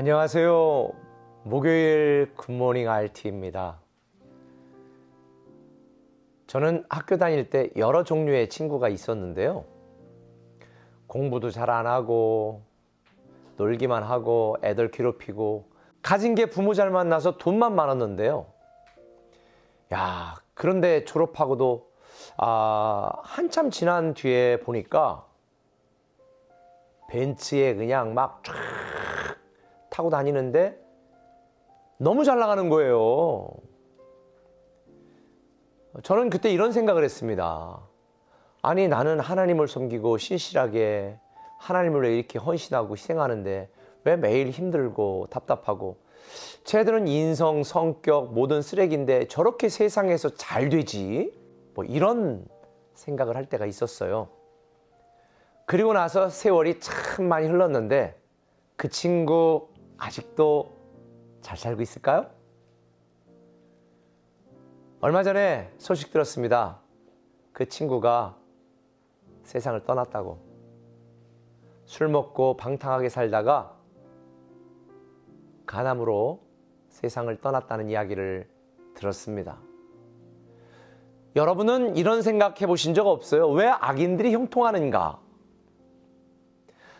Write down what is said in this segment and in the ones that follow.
안녕하세요. 목요일 굿모닝 RT입니다. 저는 학교 다닐 때 여러 종류의 친구가 있었는데요. 공부도 잘 안 하고 놀기만 하고 애들 괴롭히고 가진 게 부모 잘 만나서 돈만 많았는데요. 그런데 졸업하고도 한참 지난 뒤에 보니까 벤츠에 그냥 막 쫙 타고 다니는데 너무 잘 나가는 거예요. 저는 그때 이런 생각을 했습니다. 아니, 나는 하나님을 섬기고 신실하게 하나님을 왜 이렇게 헌신하고 희생하는데 왜 매일 힘들고 답답하고, 쟤들은 인성, 성격 모든 쓰레기인데 저렇게 세상에서 잘 되지? 이런 생각을 할 때가 있었어요. 그리고 나서 세월이 참 많이 흘렀는데 그 친구 아직도 잘 살고 있을까요? 얼마 전에 소식 들었습니다. 그 친구가 세상을 떠났다고. 술 먹고 방탕하게 살다가 간암으로 세상을 떠났다는 이야기를 들었습니다. 여러분은 이런 생각 해보신 적 없어요? 왜 악인들이 형통하는가?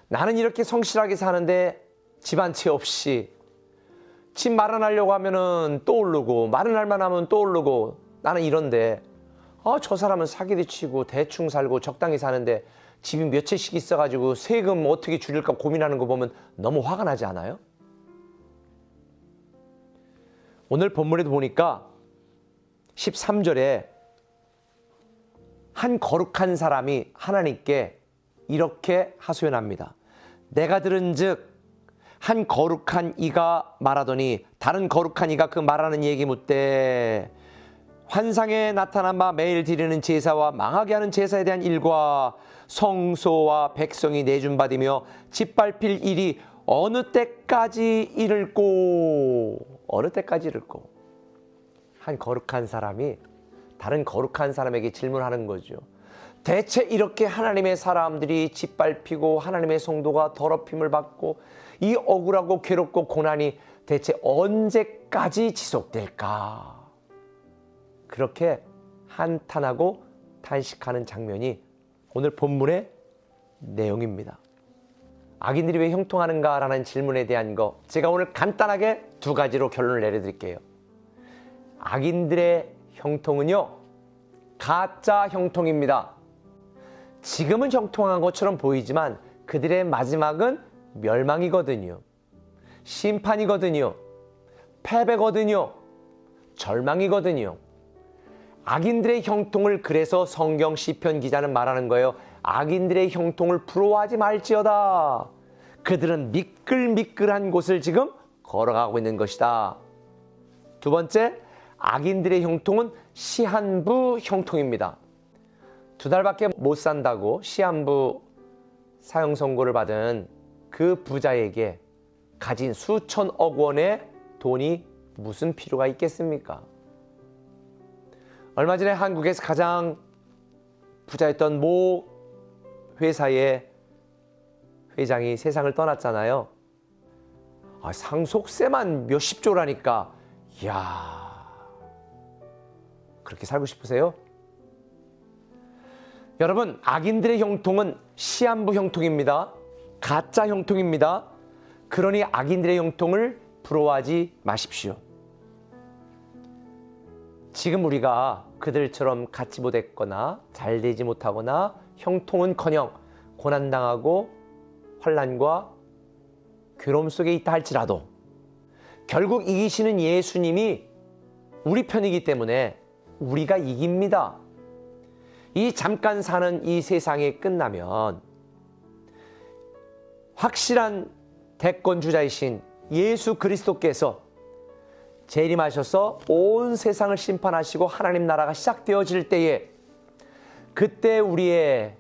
나는 이렇게 성실하게 사는데 집 한 채 없이, 집 마련하려고 하면은 또 오르고 마련할 하면 또 오르고, 나는 이런데 저 사람은 사기도 치고 대충 살고 적당히 사는데 집이 몇 채씩 있어가지고 세금 어떻게 줄일까 고민하는 거 보면 너무 화가 나지 않아요? 오늘 본문에도 보니까 13절에 한 거룩한 사람이 하나님께 이렇게 하소연합니다. 내가 들은즉 한 거룩한 이가 말하더니 다른 거룩한 이가 그 말하는 얘기 묻되, 환상에 나타난 바 매일 드리는 제사와 망하게 하는 제사에 대한 일과 성소와 백성이 내준받으며 짓밟힐 일이 어느 때까지 이를꼬. 어느 때까지 이를꼬. 한 거룩한 사람이 다른 거룩한 사람에게 질문하는 거죠. 대체 이렇게 하나님의 사람들이 짓밟히고 하나님의 성도가 더럽힘을 받고 이 억울하고 괴롭고 고난이 대체 언제까지 지속될까? 그렇게 한탄하고 탄식하는 장면이 오늘 본문의 내용입니다. 악인들이 왜 형통하는가라는 질문에 대한 거, 제가 오늘 간단하게 두 가지로 결론을 내려드릴게요. 악인들의 형통은요, 가짜 형통입니다. 지금은 형통한 것처럼 보이지만 그들의 마지막은 멸망이거든요. 심판이거든요. 패배거든요. 절망이거든요. 악인들의 형통을 그래서 성경 시편 기자는 말하는 거예요. 악인들의 형통을 부러워하지 말지어다. 그들은 미끌미끌한 곳을 지금 걸어가고 있는 것이다. 두 번째, 악인들의 형통은 시한부 형통입니다. 2달밖에 못 산다고 시한부 사형 선고를 받은 그 부자에게 가진 수천억 원의 돈이 무슨 필요가 있겠습니까? 얼마 전에 한국에서 가장 부자였던 모 회사의 회장이 세상을 떠났잖아요. 상속세만 몇십 조라니까, 그렇게 살고 싶으세요? 여러분, 악인들의 형통은 시한부 형통입니다. 가짜 형통입니다. 그러니 악인들의 형통을 부러워하지 마십시오. 지금 우리가 그들처럼 갖지 못했거나 잘 되지 못하거나 형통은커녕 고난당하고 환난과 괴로움 속에 있다 할지라도 결국 이기시는 예수님이 우리 편이기 때문에 우리가 이깁니다. 이 잠깐 사는 이 세상이 끝나면 확실한 대권주자이신 예수 그리스도께서 재림하셔서 온 세상을 심판하시고 하나님 나라가 시작되어질 때에, 그때 우리의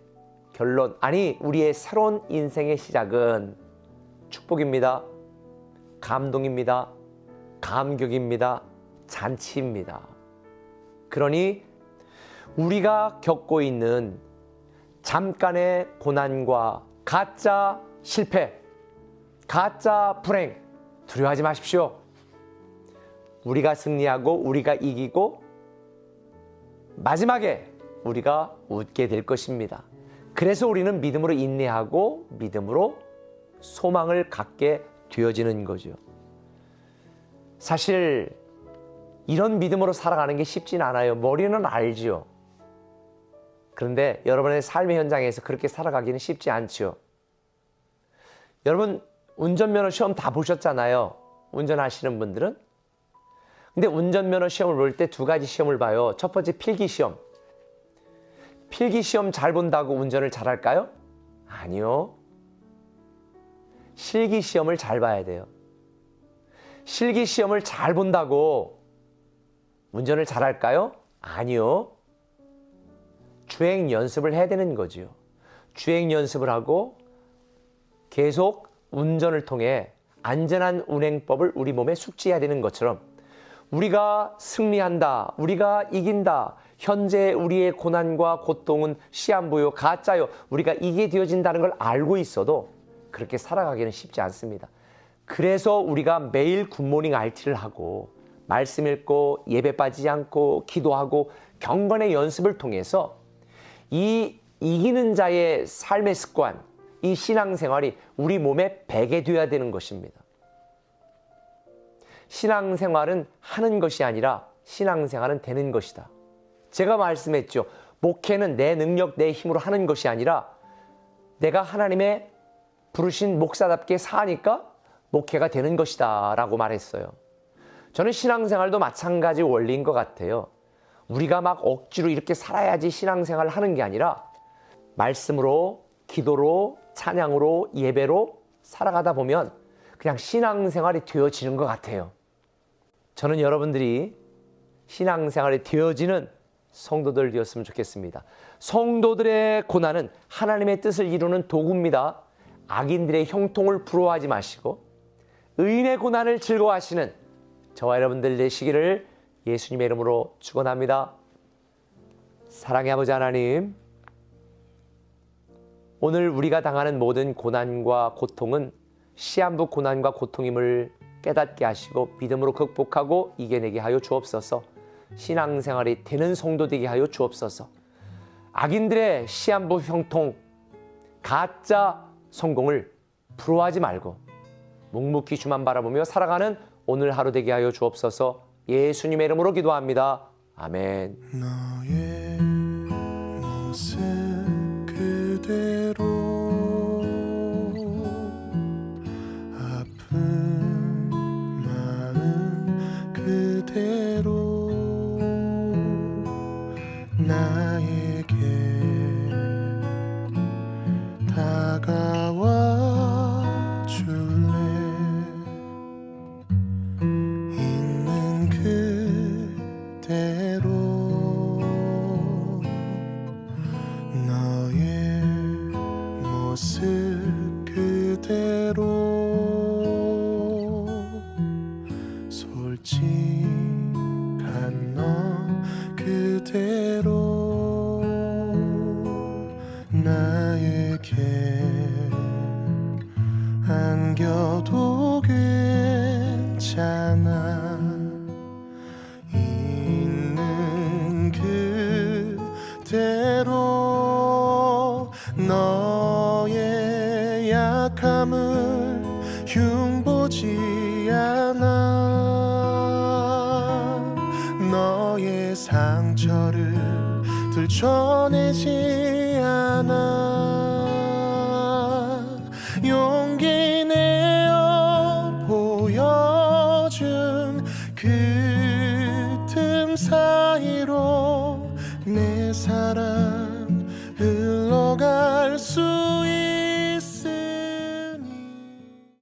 결론, 우리의 새로운 인생의 시작은 축복입니다. 감동입니다. 감격입니다. 잔치입니다. 그러니 우리가 겪고 있는 잠깐의 고난과 가짜 실패, 가짜 불행, 두려워하지 마십시오. 우리가 승리하고 우리가 이기고 마지막에 우리가 웃게 될 것입니다. 그래서 우리는 믿음으로 인내하고 믿음으로 소망을 갖게 되어지는 거죠. 사실 이런 믿음으로 살아가는 게 쉽진 않아요. 머리는 알죠. 그런데 여러분의 삶의 현장에서 그렇게 살아가기는 쉽지 않죠. 여러분 운전면허 시험 다 보셨잖아요. 운전하시는 분들은. 근데 운전면허 시험을 볼 때 두 가지 시험을 봐요. 첫 번째 필기시험. 필기시험 잘 본다고 운전을 잘할까요? 아니요. 실기시험을 잘 봐야 돼요. 실기시험을 잘 본다고 운전을 잘할까요? 아니요. 주행 연습을 해야 되는 거죠. 주행 연습을 하고 계속 운전을 통해 안전한 운행법을 우리 몸에 숙지해야 되는 것처럼 우리가 승리한다, 우리가 이긴다, 현재 우리의 고난과 고통은 시한부요, 가짜요, 우리가 이게 되어진다는 걸 알고 있어도 그렇게 살아가기는 쉽지 않습니다. 그래서 우리가 매일 굿모닝 RT를 하고 말씀 읽고 예배 빠지지 않고 기도하고 경건의 연습을 통해서 이 이기는 자의 삶의 습관, 이 신앙생활이 우리 몸에 배게 되어야 되는 것입니다. 신앙생활은 하는 것이 아니라 신앙생활은 되는 것이다. 제가 말씀했죠. 목회는 내 능력, 내 힘으로 하는 것이 아니라 내가 하나님의 부르신 목사답게 사니까 목회가 되는 것이다 라고 말했어요. 저는 신앙생활도 마찬가지 원리인 것 같아요. 우리가 막 억지로 이렇게 살아야지 신앙생활을 하는 게 아니라 말씀으로, 기도로, 찬양으로, 예배로 살아가다 보면 그냥 신앙생활이 되어지는 것 같아요. 저는 여러분들이 신앙생활이 되어지는 성도들 되었으면 좋겠습니다. 성도들의 고난은 하나님의 뜻을 이루는 도구입니다. 악인들의 형통을 부러워하지 마시고 의인의 고난을 즐거워하시는 저와 여러분들 되시기를 예수님의 이름으로 축원합니다. 사랑의 아버지 하나님, 오늘 우리가 당하는 모든 고난과 고통은 시한부 고난과 고통임을 깨닫게 하시고 믿음으로 극복하고 이겨내게 하여 주옵소서. 신앙생활이 되는 성도 되게 하여 주옵소서. 악인들의 시한부 형통, 가짜 성공을 부러워하지 말고 묵묵히 주만 바라보며 살아가는 오늘 하루 되게 하여 주옵소서. 예수님의 이름으로 기도합니다. 아멘. 너의 모습 그대로 아픈 마음 그대로 나에게 다가와 줄래. 있는 그대로 너의 모습 그대로 솔직한 너 그대로 나에게 안겨도 괜찮아. 있는 그대로 너의 약함을 흉보지 않아. 너의 상처를 들춰내지 않아. 용기 내어 보여준 그 틈 사이로 내 사랑 흘러갈 수